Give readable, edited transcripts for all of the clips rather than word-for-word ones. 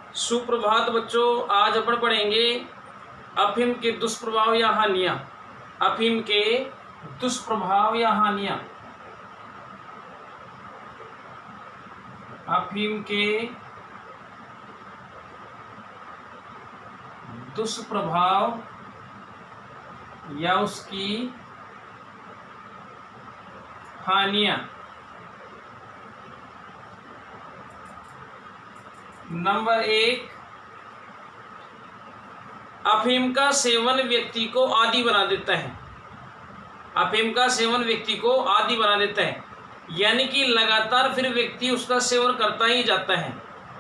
सुप्रभात बच्चों, आज अपन पढ़ेंगे अफीम के दुष्प्रभाव या हानियां। अफीम के दुष्प्रभाव या हानियां। अफीम के दुष्प्रभाव या उसकी हानियां। नंबर 1, अफीम का सेवन व्यक्ति को आदी बना देता है। अफीम का सेवन व्यक्ति को आदी बना देता है, यानी कि लगातार फिर व्यक्ति उसका सेवन करता ही जाता है।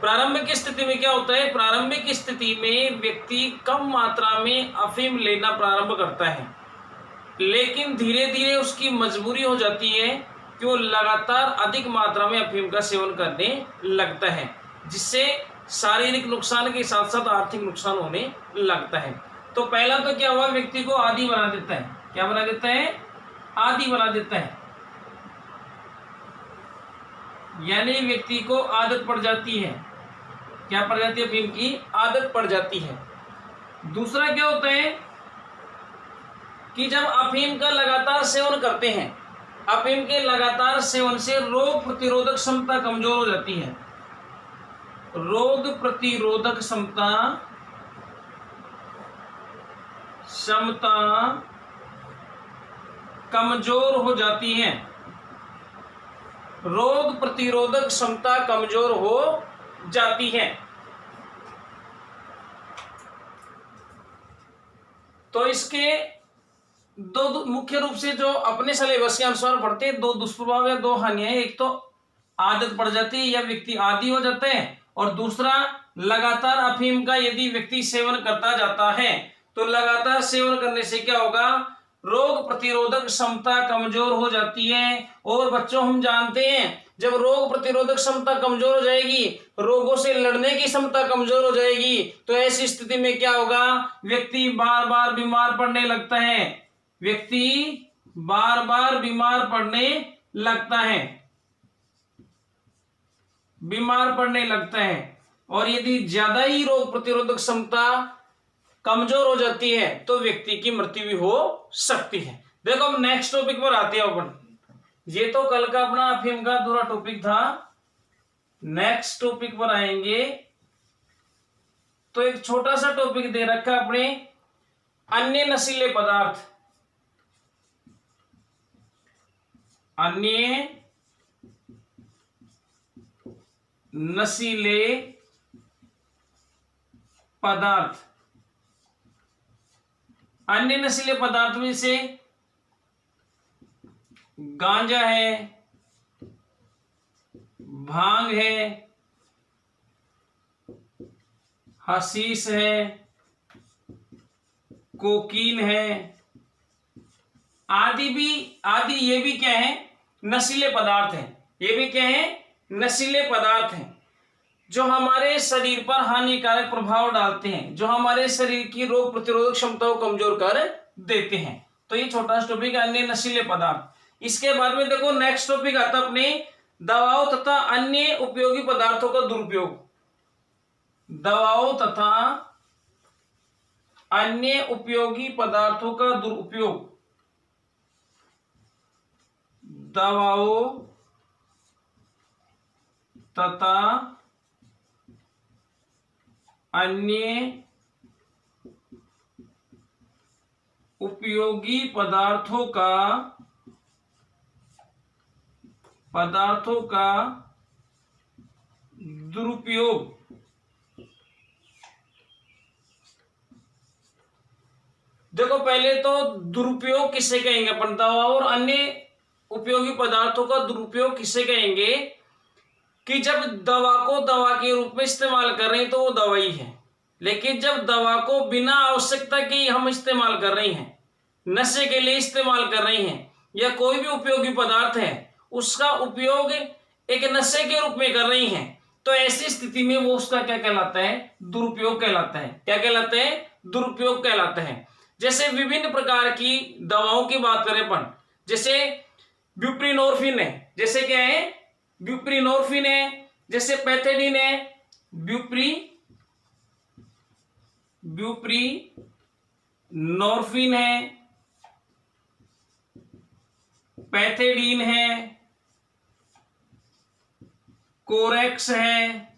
प्रारंभिक स्थिति में क्या होता है? प्रारंभिक स्थिति में व्यक्ति कम मात्रा में अफीम लेना प्रारंभ करता है, लेकिन धीरे धीरे उसकी मजबूरी हो जाती है कि वो लगातार अधिक मात्रा में अफीम का सेवन करने लगता है, जिससे शारीरिक नुकसान के साथ साथ आर्थिक नुकसान होने लगता है। तो पहला तो क्या हुआ, व्यक्ति को आदी बना देता है। क्या बना देता है? आदी बना देता है, यानी व्यक्ति को आदत पड़ जाती है। क्या पड़ जाती है? अफीम की आदत पड़ जाती है। दूसरा क्या होता है कि जब अफीम का लगातार सेवन करते हैं, अफीम के लगातार सेवन से रोग प्रतिरोधक क्षमता कमजोर हो जाती है। रोग प्रतिरोधक क्षमता कमजोर हो जाती है। रोग प्रतिरोधक क्षमता कमजोर हो जाती है। तो इसके दो मुख्य रूप से जो अपने सिलेबस के अनुसार पढ़ते हैं, दो दुष्प्रभाव या दो हानियां। एक तो आदत पड़ जाती है या व्यक्ति आदी हो जाता है, और दूसरा लगातार अफीम का यदि व्यक्ति सेवन करता जाता है तो लगातार सेवन करने से क्या होगा? रोग प्रतिरोधक क्षमता कमजोर हो जाती है। और बच्चों, हम जानते हैं जब रोग प्रतिरोधक क्षमता कमजोर हो जाएगी, रोगों से लड़ने की क्षमता कमजोर हो जाएगी, तो ऐसी स्थिति में क्या होगा? व्यक्ति बार बार बीमार पड़ने लगता है। व्यक्ति बार बार बीमार पड़ने लगता है, बीमार पड़ने लगता है। और यदि ज्यादा ही रोग प्रतिरोधक क्षमता कमजोर हो जाती है तो व्यक्ति की मृत्यु भी हो सकती है। देखो, अब नेक्स्ट टॉपिक पर आते हैं अपन। ये तो कल का अपना अफीम का दूसरा टॉपिक था। नेक्स्ट टॉपिक पर आएंगे तो एक छोटा सा टॉपिक दे रखा है अपने, अन्य नशीले पदार्थ। अन्य नशीले पदार्थ। अन्य नशीले पदार्थ में से गांजा है, भांग है, हशीश है, कोकीन है, आदि ये भी क्या है? नशीले पदार्थ हैं। ये भी क्या है? नशीले पदार्थ हैं जो हमारे शरीर पर हानिकारक प्रभाव डालते हैं, जो हमारे शरीर की रोग प्रतिरोधक क्षमता को कमजोर कर देते हैं। तो ये छोटा सा टॉपिक है, अन्य नशीले पदार्थ। इसके बाद में देखो नेक्स्ट टॉपिक आता है अपने, दवाओं तथा अन्य उपयोगी पदार्थों का दुरुपयोग। दवाओं तथा अन्य उपयोगी पदार्थों का दुरुपयोग। दवाओं तथा अन्य उपयोगी पदार्थों का दुरुपयोग। देखो, पहले तो दुरुपयोग किसे कहेंगे अपन? दवा और अन्य उपयोगी पदार्थों का दुरुपयोग किसे कहेंगे? कि जब दवा को दवा के रूप में इस्तेमाल कर रहे हैं तो वो दवाई है, लेकिन जब दवा को बिना आवश्यकता के हम इस्तेमाल कर रहे हैं, नशे के लिए इस्तेमाल कर रहे हैं, या कोई भी उपयोगी पदार्थ है उसका उपयोग एक नशे के रूप में कर रही हैं, तो ऐसी स्थिति में वो उसका क्या कहलाता है? दुरुपयोग कहलाता है। क्या कहलाता है? दुरुपयोग कहलाता है। जैसे विभिन्न प्रकार की दवाओं की बात करें अपन, जैसे ब्यूप्रीनोर्फिन है, जैसे क्या है? ब्यूप्रीनोर्फिन है, जैसे पैथेडिन है, ब्यूप्रीनोर्फिन है, पैथेडीन है, कोरेक्स है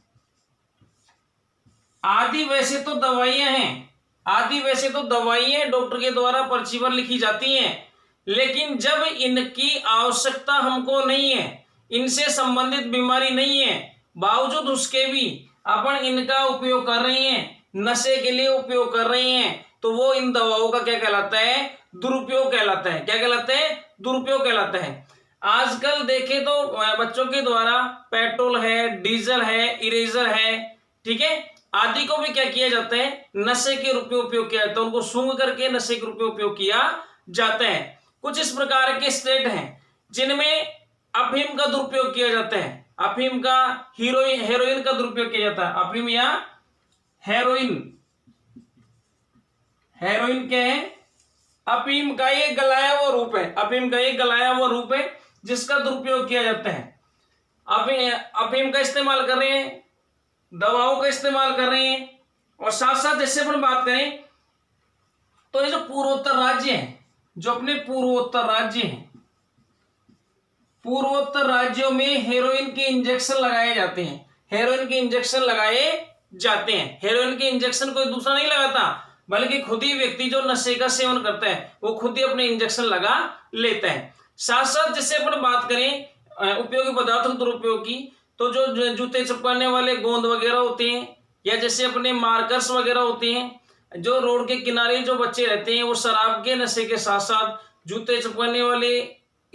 आदि। वैसे तो दवाइयां हैं, आदि वैसे तो दवाइयां डॉक्टर के द्वारा पर्ची पर लिखी जाती हैं, लेकिन जब इनकी आवश्यकता हमको नहीं है, इनसे संबंधित बीमारी नहीं है, बावजूद उसके भी अपन इनका उपयोग कर रहे हैं, नशे के लिए उपयोग कर रहे हैं, तो वो इन दवाओं का क्या कहलाता है? दुरुपयोग कहलाता है। क्या कहलाता है? दुरुपयोग कहलाता है। आजकल देखें तो बच्चों के द्वारा पेट्रोल है, डीजल है, इरेजर है, ठीक है, आदि को भी क्या किया जाता है? नशे के रूप में उपयोग किया जाता है। उनको सूंघ करके नशे के रूप में उपयोग किया जाता है। कुछ इस प्रकार के स्टेट हैं जिनमें अफीम का दुरुपयोग किया जाता है। अफीम का हेरोइन का दुरुपयोग किया जाता है। अफीम या हेरोइन, हेरोइन क्या है? अफीम का ये गलाया हुआ रूप है। अफीम का ये गलाया हुआ रूप है जिसका दुरुपयोग किया जाता है। अफीम का इस्तेमाल कर रहे हैं, दवाओं का इस्तेमाल कर रहे हैं, और साथ साथ जैसे अपन बात करें तो ये जो पूर्वोत्तर राज्य हैं, जो अपने पूर्वोत्तर राज्य हैं, पूर्वोत्तर राज्यों में हेरोइन के इंजेक्शन लगाए जाते हैं। हेरोइन के इंजेक्शन लगाए जाते हैं। हेरोइन के इंजेक्शन कोई दूसरा नहीं लगाता, बल्कि खुद ही व्यक्ति जो नशे का सेवन करता है वो खुद ही अपने इंजेक्शन लगा लेता है। साथ साथ जैसे अपन बात करें उपयोगी पदार्थों के दुरुपयोग की, तो जो जूते चिपकाने वाले गोंद वगैरह होते हैं, या जैसे अपने मार्कर्स वगैरह होते हैं, जो रोड के किनारे जो बच्चे रहते हैं वो शराब के नशे के साथ साथ जूते चिपकाने वाले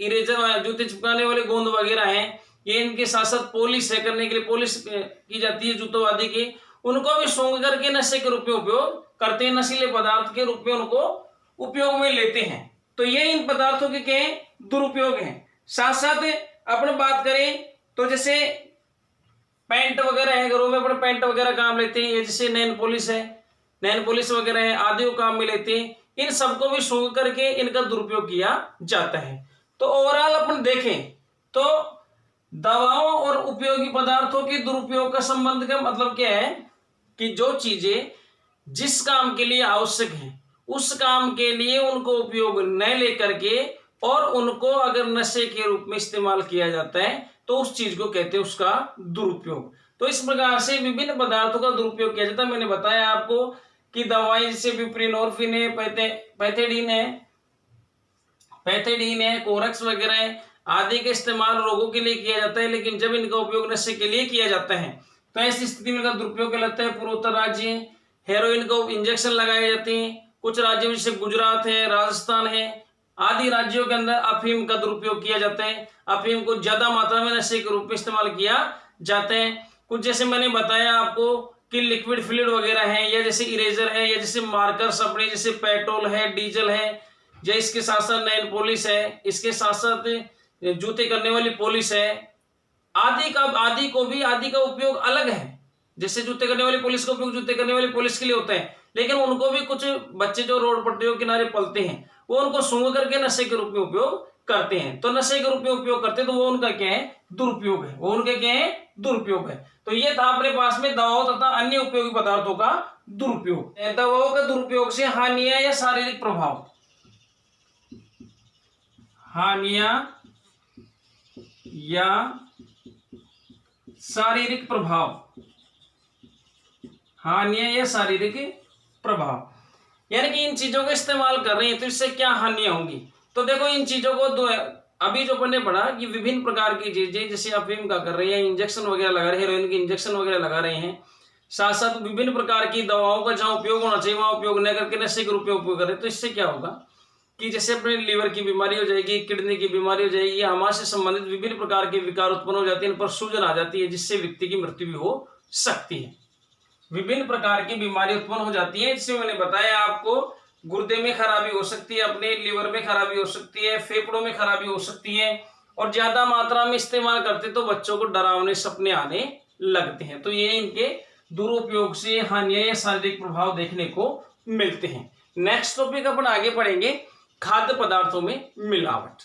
इरेजर, जूते चिपकाने वाले गोंद वगैरह हैं, ये इनके साथ साथ पॉलिश है, करने के लिए पॉलिश की जाती है जूतों आदि की, उनको भी सूंघ करके नशे के रूप में उपयोग करते हैं, नशीले पदार्थ के रूप में उनको उपयोग में लेते हैं। तो ये इन पदार्थों के क्या है? दुरुपयोग हैं। साथ साथ अपन बात करें तो जैसे पेंट वगैरह है, घरों में अपन पेंट वगैरह काम लेते हैं, जैसे नैन पॉलिश है, नैन पॉलिश वगैरह है, आदि को काम में लेते हैं। इन सबको भी सूंघ करके इनका दुरुपयोग किया जाता है। तो ओवरऑल अपन देखें तो दवाओं और उपयोगी पदार्थों के दुरुपयोग का संबंध का मतलब क्या है कि जो चीजें जिस काम के लिए आवश्यक है उस काम के लिए उनको उपयोग न लेकर के और उनको अगर नशे के रूप में इस्तेमाल किया जाता है तो उस चीज को कहते हैं उसका दुरुपयोग। तो इस प्रकार से विभिन्न पदार्थों का दुरुपयोग किया जाता है। मैंने बताया आपको कि दवाई जैसे ब्यूप्रीनोर्फिन है, पैथेडीन है, कोरेक्स वगैरह है, आदि का इस्तेमाल रोगों के लिए किया जाता है, लेकिन जब इनका उपयोग नशे के लिए किया जाता है तो ऐसी स्थिति में इनका दुरुपयोग कहलाता है। पूर्वोत्तर राज्य है, हेरोइन को इंजेक्शन लगाए जाते हैं। कुछ राज्यों जैसे गुजरात है, राजस्थान है, आदि राज्यों के अंदर अफीम का दुरुपयोग किया जाता है। अफीम को ज्यादा मात्रा में नशे के रूप में इस्तेमाल किया जाता है। कुछ जैसे मैंने बताया आपको कि लिक्विड फ्लूइड वगैरह है, या जैसे इरेजर है, या जैसे मार्कर्स अपने जैसे पेट्रोल है, डीजल है, या इसके साथ साथ नेल पॉलिश है, इसके साथ साथ जूते करने वाली पॉलिश है, आदि का उपयोग अलग है। जैसे जूते करने वाली पॉलिश का उपयोग जूते करने वाली पॉलिश के लिए होता है, लेकिन उनको भी कुछ बच्चे जो रोड पट्टियों के किनारे पलते हैं वो उनको सूंघ करके नशे के रूप में उपयोग करते हैं। तो नशे के रूप में उपयोग करते हैं तो वो उनका क्या है? दुरुपयोग है। वो उनके क्या है? दुरुपयोग है। तो ये था अपने पास में दवाओं तथा अन्य उपयोगी पदार्थों का दुरुपयोग। दवाओं का दुरुपयोग से हानियां या शारीरिक प्रभाव, हानियां या शारीरिक प्रभाव, हानियां या शारीरिक प्रभाव, यानी कि इन चीजों का इस्तेमाल कर रहे हैं तो इससे क्या हानियां होंगी। तो देखो इन चीजों को अभी जो अपन ने पढ़ा कि विभिन्न प्रकार की चीजें जैसे अफीम का कर रहे हैं, इंजेक्शन वगैरह लगा रहे हैं, हेरोइन के इंजेक्शन वगैरह लगा रहे हैं, साथ साथ विभिन्न प्रकार की दवाओं का जहां उपयोग होना चाहिए वहां उपयोग न करके नशे के रूप में उपयोग कर रहे हैं। तो इससे क्या होगा कि जैसे अपने लीवर की बीमारी हो जाएगी, किडनी की बीमारी हो जाएगी, हमारे से संबंधित विभिन्न प्रकार के विकार उत्पन्न हो जाते हैं, इन पर सूजन आ जाती है जिससे व्यक्ति की मृत्यु भी हो सकती है। विभिन्न प्रकार की बीमारी उत्पन्न हो जाती है, जिसमें मैंने बताया आपको गुर्दे में खराबी हो सकती है, अपने लीवर में खराबी हो सकती है, फेफड़ों में खराबी हो सकती है, और ज्यादा मात्रा में इस्तेमाल करते तो बच्चों को डरावने सपने आने लगते हैं। तो ये इनके दुरुपयोग से हानियां या शारीरिक प्रभाव देखने को मिलते हैं। नेक्स्ट टॉपिक अपन आगे पढ़ेंगे खाद्य पदार्थों में मिलावट।